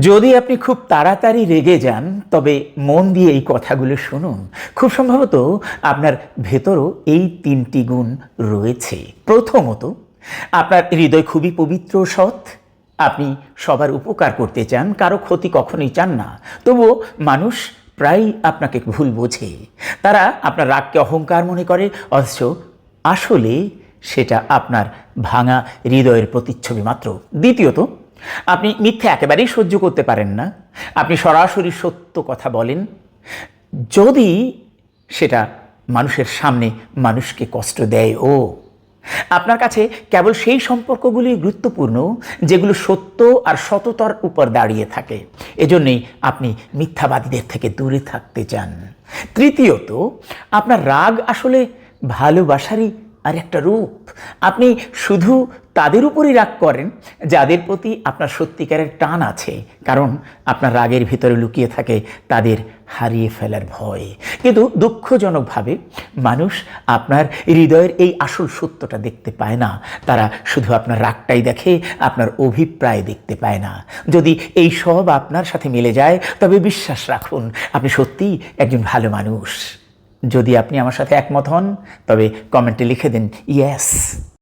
যদি আপনি খুব তাড়াতাড়ি রেগে যান তবে মন দিয়ে এই কথাগুলো শুনুন। খুব সম্ভবত আপনার ভেতরও এই ৩টি গুণ রয়েছে। প্রথমত, আপনার হৃদয় খুবই পবিত্র ও সৎ। আপনি সবার উপকার করতে চান, কারো ক্ষতি কখনোই চান না। তবুও মানুষ প্রায়ই আপনাকে ভুল বোঝে। তারা আপনার রাগকে অহংকার মনে করে, অথচ আসলে সেটা আপনার ভাঙা হৃদয়ের প্রতিচ্ছবি মাত্র। দ্বিতীয়ত, আপনি মিথ্যা একেবারেই সহ্য করতে পারেন না। আপনি সরাসরি সত্য কথা বলেন, যদি সেটা মানুষের সামনে মানুষকে কষ্ট দেয়। আপনার কাছে কেবল সেই সম্পর্কগুলি গুরুত্বপূর্ণ যেগুলো সত্য আর সততার উপর দাঁড়িয়ে থাকে। এজন্যই আপনি মিথ্যাবাদীদের থেকে দূরে থাকতে চান। তৃতীয়ত, আপনার রাগ আসলে ভালোবাসারই আর একটা রূপ। আপনি শুধু তাদের উপরই রাগ করেন যাদের প্রতি আপনার সত্যিকারের টান আছে, কারণ আপনার রাগের ভিতরে লুকিয়ে থাকে তাদের হারিয়ে ফেলার ভয়। কিন্তু দুঃখজনকভাবে মানুষ আপনার হৃদয়ের এই আসল সত্যটা দেখতে পায় না। তারা শুধু আপনার রাগটাই দেখে, আপনার অভিপ্রায় দেখতে পায় না। যদি এই সব আপনার সাথে মিলে যায় তবে বিশ্বাস রাখুন, আপনি সত্যিই একজন ভালো মানুষ। যদি আপনি আমার সাথে একমত হন তবে কমেন্টে লিখে দিন ইয়েস।